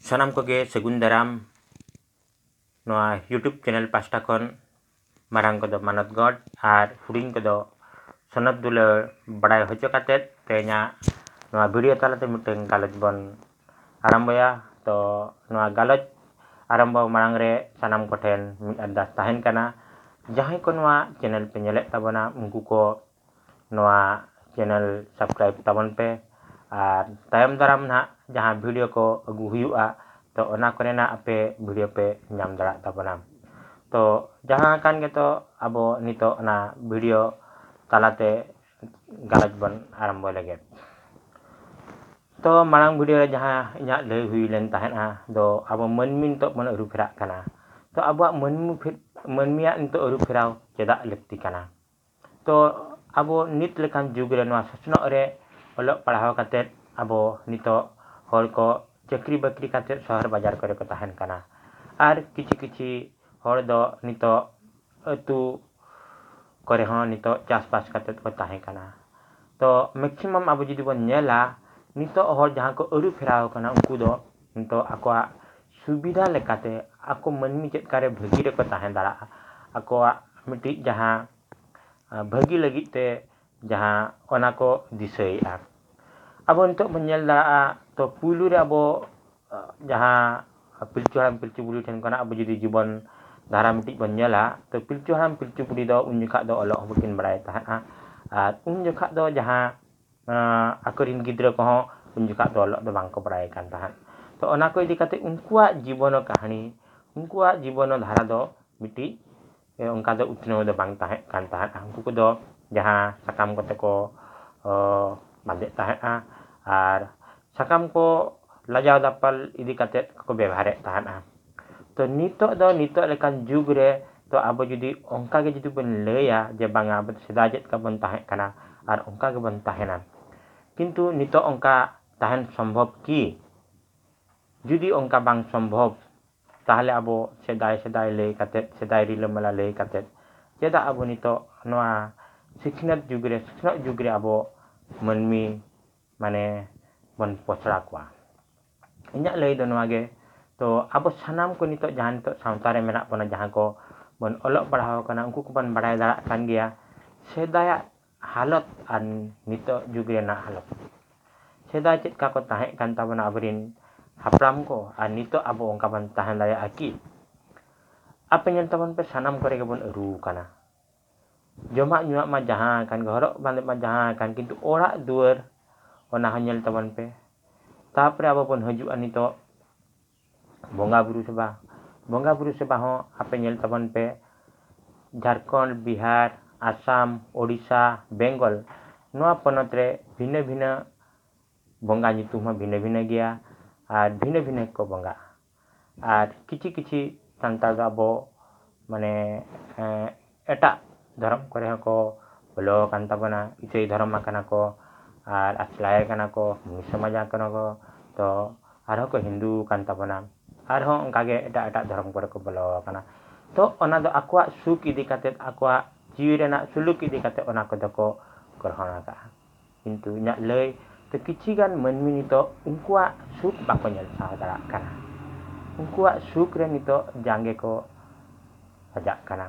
Sanam koge Segun Daram noa YouTube channel pasta kon marang kodo manot god ar huding kodo sonot dule badai hocho katet tenya noa video talate miteng galoj bon aramboya to noa galoj arambo marang re sanam koten mid adas tahen kana jahay ko noa channel penyelek tabona ungu ko noa channel subscribe tabon pe ar tayam daram na jahan video ko agu huyu'a to ona korena ape video pe nyam dara tabona to jahan kan gitu abo nito na video talate galaj bon arambo lege to marang video re jahan inya le hui len tahen a do abo menmin to mon ru phira kana to abo menmia into ru phirau cedak lekti kana to abo nit lekan jug re noa sosno re olok parhaw katet abo nito hol ko chakri bakri katet shahar bazar kore ko tahen kana ar kichi hor do nito atu kore hon nito chasbas katet ko tahen kana to maximum abo judi bon nyela nito hor jahan ko aru pheraw kana unku do nito akwa subida lekate ako manmi chet kare bhagi re ko tahen dara akwa miti jahan bagi lagi te jahan ona ko disay a abo nito menyel dara to pulu re abo jahan pilcu haram pilcu bulu ten kana abo jadi jibon dara miti menyela to pilcu haram pilcu bulu do unjukak do olok bikin berai tahan unjukak do jahan akorin gidra ko unjukak do olok do bangko berai kan tahan to ona ko idi kate unkuak jibono kahani unkuak jibono dhara do miti ongka do utno do bang tahen kan tahan unku ko do jahan sakam kote ko bandek tahen ar sakam ko lajau dapal idi kate ko bebhare tahan to nito lekan jug re to abo judi ongka ge judi bon leya je banga bet sedajet ka bon tahen kana ar ongka ge bon tahenan kintu nito ongka tahen সম্ভব ki judi ongka bang সম্ভব tahle abo sedai le katet sedai rile mala le katet cheda abo nito noa sikhnat jugre abo manmi mane bon pochra kwa inya lay do noa ge to abo sanam ko nito jahan nito sawtare menak bona jahan ko bon olok parhaw kana unku ko bon badai dara kan gea sedaya halot an nito jugre na halot sedai chet ka ko tahen kan tabona abrin hapram ko an nito abo ongka ban tahan daya aki apa yang tabon pe sanam kore ke bon eru kana jomak nyuak ma jahan kan gorok bande ma jahan kan kintu orak duer ona hanyel tabon pe tapre abo pon haju an nito bonga buru seba ho apa nyel tabon pe Jharkhand Bihar Assam Odisha Bengal noa ponotre bhina bonga nyutum ma bhina gea আর ভিন্ন ko bonga R kichi santal abo mane eta dharam kore ko bolo kan tabona isei dharam makana ko ar aslaya kana ko samaja kana ko to arho ko hindu kan tabona arho ongkage eta dharam kore ko bolo kana to ona do akwa suk idi katet akwa jiwi rena suluk idi katet ona ko do ko korhana ka kintu nya lei to kichi gan manmi nito unkuak suk bako nyel sadara kana unkuak suk re nito jangge ko sajak kana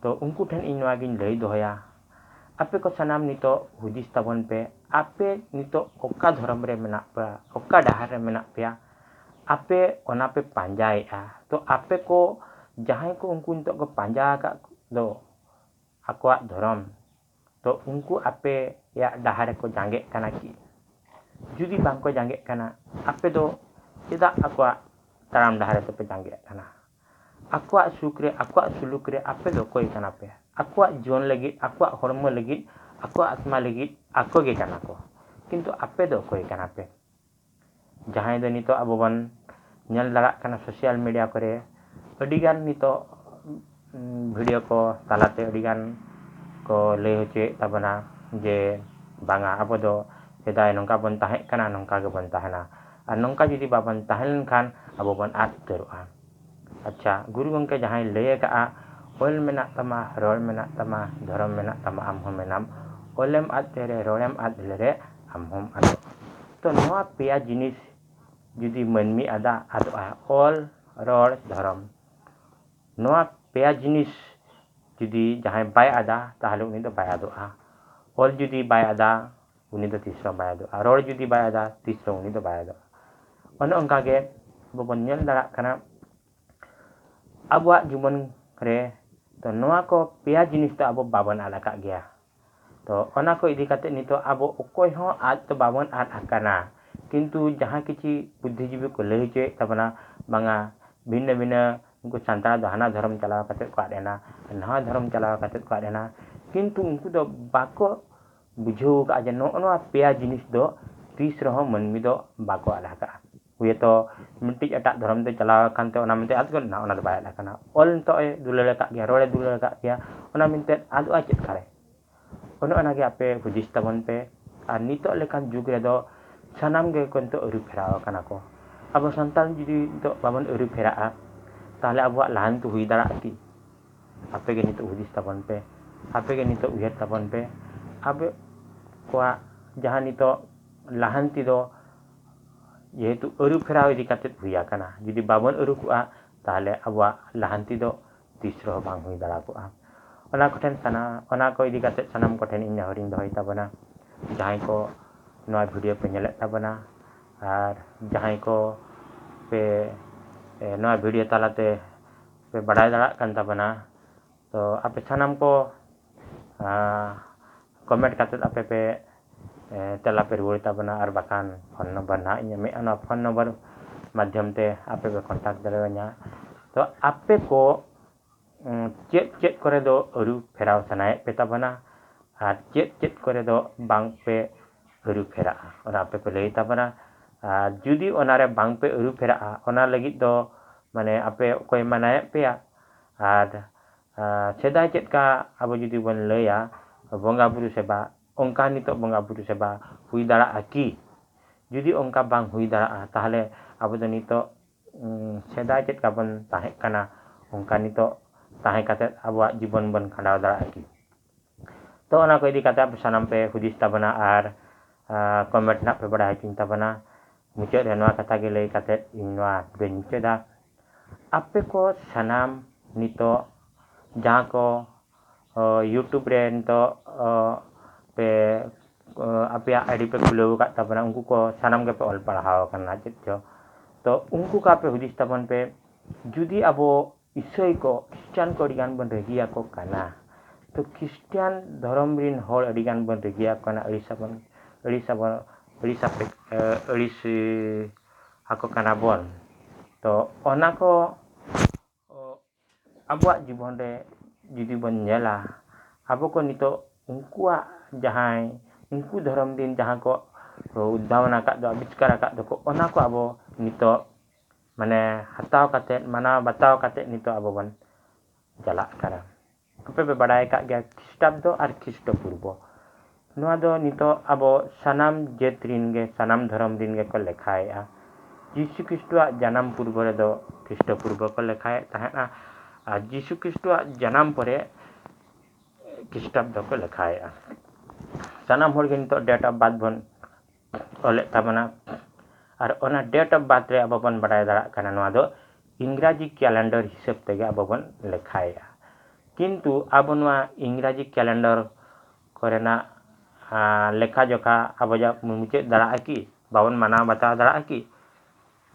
to unku ten inwagin lei doya ape ko sanam nito hudis tabon pe ape nito oka dharam re menak pa oka dahar re menak pya ape ona pe panjai to ape ko jahay ko unku nito ko panja ka do akwa dharam to unku ape ya dahar ko jangge kana ki judi bang ko jangge kana ape do tidak akwa taram dahar to pe jangge kana akwa sukre akwa sulukre ape do koi kana pe akwa jon lagi akwa hormo lagi akwa atma lagi ako ge kana ko kintu ape do koi kana pe jahay do nito abo bon nyal laga kana sosial media kore adigan nito video ko talate adigan ko le hoche tabana je banga abo do sedai nongka bon tahen kana nongka ge bon tahana ar nongka judi babon tahen kan abo bon at teru'a acha guru gongke jahay leye ka ol menak tama rol menak tama dharam menak tama amhom menam olem at tere rolem at lere amhom ado to noa pea jinis judi manmi ada adoa ol rol dharam noa peya jinis judi jahan bai ada tahale uni do bai adoa ol judi bai ada uni do tisro bai adoa rol judi bai ada tisro uni do bai adoa ono ongka ge bobon nyel dara kana abuak jumon re to noa ko peya jinis to abo babon alaka gea to ona ko idi kate nito abo okoi ho ad to babon ad akana kintu jahan kichi buddhijibi ko lei che tabana banga binna binna उनको संतान हना धर्म चलाव कते को आदेना नहा धर्म चलाव कते को आदेना किंतु उनको दो बाको बुझो का जे नो पेया जिनिस दो तीस रहो मनमी दो बाको आला का हुए तो मिट्टी अटा धर्म ते चलाव कानते ओना मिते आद ना ओना दो बाय आला kana ol to e dulele ka gya role dulele ka gya ओना मिते आद आ चेत करे ono ana ge ape hudis tabon pe ar nito lekan jug re do sanam ge konto uru pheraw kana ko abo santal jidi to babon uru phera tahle abuak lahan tu hui dara ki ape ge nito hudis tabon pe ape ge nito uyat tabon pe abe kwa jahan nito lahan ti do yaitu uru pheraw idi katet huya kana judi babon uru ku a tahle abuak lahan ti do tisro bang hui dara ku a ona koten sana ona ko idi katet sanam koten inya horing dohoi tabana jahan ko noa video pe nyelek tabana ar jahan ko pe noa video talate pe badai dara kan tabana to ape sanam ko comment katet ape pe tela pe ruwar tabana ar bakan phone number na inya me ana phone number माध्यम ते ape pe contact darawanya to ape ko chet kore do aru pheraw sanai pe tabana ar chet kore do bang pe aru phera ona ape pe lei tabana judi onare bang pe aru phera ona lagi do mane ape koy manai pe ar sedai chet ka abo judi bon leya bonga buru seba ongka nito bonga buru seba hui dara aki judi ongka bang hui dara tahle abo do nito sedai chet ka bon tahe kana ongka nito tahe kate abuak jibon bon khandaw dara aki to ona ko idi kate sanam pe hudis tabana ar comment na pe bada hakin tabana mucet renwa kata ge lei kate inwa benche da ape ko sanam nito jahan ko YouTube re nito pe ape ID pe khuleu ka tabana unku ko sanam ge pe ol padhaw kana chet jo to unku ka pe hudis tabon pe judi abo isoi ko Christian ko digan bon regia ko kana to Christian dharam rin hol digan bon regia kana alisa ako kana bon to ona ko abuak jibon re judi bon nyela abo ko nito unkuak jahan unku dharam din jahan ko udhawana ka do abiskara ka do ko ona ko abo nito mane hataw kate mana bataw kate nito abo bon jalak kana ape pe badai ka gya Kristabdo ar Kristo purbo noa do nito abo sanam jetrin ge sanam dharam din ge ko lekhai a Jisu Kristo janam purbo re do Kristo purbo ko lekhai tahena Jisu Kristo janam pore Kristabdo ko lekhai a sanam hor ge nito date of birth bon ole tabana আর ওনা date of birth রে আবন বাড়াই দাঁড়া কানা নোয়া দো ইংরাজি calendar হিসেব থেকে আবন লেখায়া কিন্তু আবো নোয়া ইংরাজি ক্যালেন্ডার করে না লেখা জোখা আবো যা মুচে দাঁড়া কি বাবন মানা বাতা দাঁড়া কি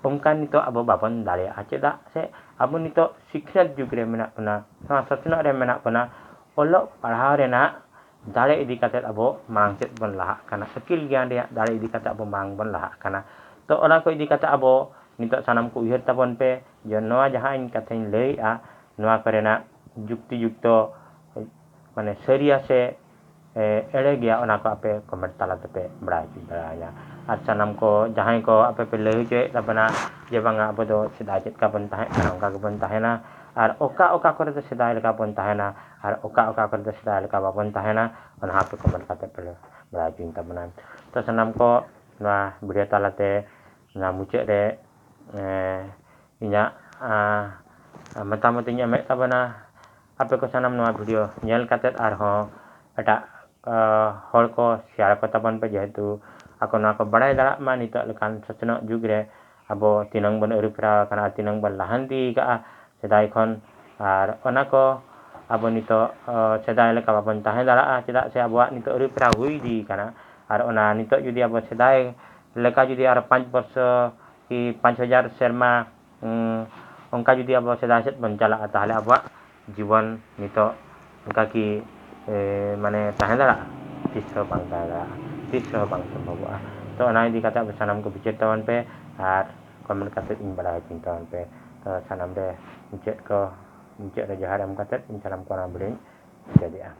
ᱚᱱᱠᱟ ᱱᱤᱛᱚᱜ ᱟᱵᱚ ᱵᱟᱵᱚᱱ ᱫᱟᱲᱮᱭᱟᱜᱼᱟ ᱪᱮᱫᱟᱜ ᱥᱮ ᱟᱵᱚ ᱱᱤᱛᱚᱜ ᱥᱤᱠᱷᱱᱟᱹᱛ ᱡᱩᱜᱽ ᱨᱮ ᱢᱮᱱᱟᱜ ᱵᱚᱱᱟ ᱱᱚᱣᱟ ᱥᱚᱪᱱᱚᱜ ᱨᱮ ᱢᱮᱱᱟᱜ ᱵᱚᱱᱟ ᱚᱞᱚᱜ ᱯᱟᱲᱦᱟᱣ ᱨᱮᱱᱟᱜ ᱫᱟᱲᱮ ᱤᱫᱤ ᱠᱟᱛᱮᱫ ᱟᱵᱚ ᱢᱟᱲᱟᱝ ᱥᱮᱫ ᱵᱚᱱ ᱞᱟᱦᱟᱜ ᱠᱟᱱᱟ ᱟᱹᱠᱤᱞ ᱜᱮᱭᱟᱱ ᱨᱮᱭᱟᱜ ᱫᱟᱲᱮ ᱤᱫᱤ ᱠᱟᱛᱮᱫ ᱟᱵᱚ ᱢᱟᱲᱟᱝ ᱵᱚᱱ ᱞᱟᱦᱟᱜ ᱠᱟᱱᱟ ᱛᱚ ᱚᱱᱟ ᱠᱚ ᱤᱫᱤ ᱠᱟᱛᱮᱫ ᱟᱵᱚ ᱱᱤᱛᱚᱜ ᱥᱟᱱᱟᱢ ᱠᱚ ᱩᱭᱦᱟᱹᱨ ᱛᱟᱵᱚᱱ ᱯᱮ ᱡᱮ ᱱᱚᱣᱟ ᱡᱟᱦᱟᱸ ᱤᱧ ᱠᱟᱛᱷᱟᱧ ᱞᱟᱹᱭᱮᱜᱼᱟ ᱱᱚᱣᱟ ᱠᱚᱨᱮᱱᱟᱜ ᱡᱩᱠᱛᱤ ᱡᱩᱠᱛᱚ ᱢᱟᱱᱮ ᱥᱟᱹᱨᱤᱭᱟ ᱥᱮ ᱮᱲᱮ ᱜᱮᱭᱟ ᱚᱱᱟ ᱠᱚ ᱟᱯᱮ ᱠᱚᱢᱮᱱᱴ ᱛᱟᱞᱟ ᱛᱮᱯᱮ ᱵᱟᱲᱟᱭ ᱦᱚᱪᱚ ᱫᱟᱲᱮᱭᱟᱧᱟ ᱟᱨ ᱥᱟᱱᱟᱢ ᱠᱚ ᱡᱟᱦᱟᱸᱭ ᱠᱚ ᱟᱯᱮ ᱯᱮ ᱞᱟᱹᱭ ᱦᱚᱪᱚᱭᱮᱫ ᱛᱟᱵᱚᱱᱟ ᱡᱮ ᱵᱟᱝᱟ ᱟᱵᱚ ᱫᱚ ᱥᱮᱫᱟᱭ ᱪᱮᱫ ᱞᱮᱠᱟ ᱵᱚᱱ ᱛᱟᱦᱮᱸ ᱠᱟᱱᱟ ᱚᱱᱠᱟ ᱜᱮᱵᱚᱱ ᱛᱟᱦᱮᱱᱟ ᱟᱨ ᱚᱠᱟ ᱠᱚᱨᱮ ᱫᱚ ᱥᱮᱫᱟᱭ ᱞᱮᱠᱟ ᱵᱚᱱ ᱛᱟᱦᱮᱱᱟ ᱟᱨ ᱚᱠᱟ ᱠᱚᱨᱮ ᱫᱚ ᱥᱮᱫᱟᱭ ᱞᱮᱠᱟ ᱵᱟᱵᱚᱱ ᱛᱟᱦᱮᱱᱟ ᱚᱱᱟ ᱟᱯᱮ ᱠᱚᱢᱮᱱᱴ ᱠᱟᱛᱮ ᱯᱮ ᱵᱟᱲᱟᱭ ᱦᱚᱪᱚᱧ ᱛᱟᱵᱚᱱᱟ ᱛᱚ ᱥᱟᱱᱟᱢ ᱠᱚ ᱱᱚᱣᱟ ᱵᱷᱤᱰᱤᱭᱳ ᱛᱟᱞᱟᱛᱮ ᱱᱚᱣᱟ ᱢᱩᱪᱟᱹᱫ ᱨᱮ ᱤᱧᱟᱹᱜ ᱢᱚᱛᱟᱢᱚᱛ ᱤᱧ ᱮᱢᱮᱫ ᱛᱟᱵᱚᱱᱟ ᱟᱯᱮ ᱠᱚ ᱥᱟᱱᱟᱢ ᱱᱚᱣᱟ ᱵᱷᱤᱰᱤᱭᱳ ᱧᱮᱞ ᱠᱟᱛᱮᱫ ᱟᱨᱦᱚᱸ ᱮᱴᱟᱜ hor ko share ko taban pe jehetu ako na ko badai darak ma nitok lekan sosnok jug re abo tinang bon urupra kana tinang bon lahanti ka sedai kon ar ona ko abo nito sedai leka babon tahen dara cedak se abo nito urupra hui di kana ar ona nito judi abo sedai leka judi ar 5 ବର୍ଷ ki 5,000 serma ongka judi abo sedai set bon chala tahale abo जीवन nito ongka ki mane tahen dara tisro bang dara tisro bang semboa to ona di kata besanam ko bicet tawan pe ar komen kata in bala cintawan pe to sanam de bicet ko bicet raja haram kata in sanam ko na bring jadi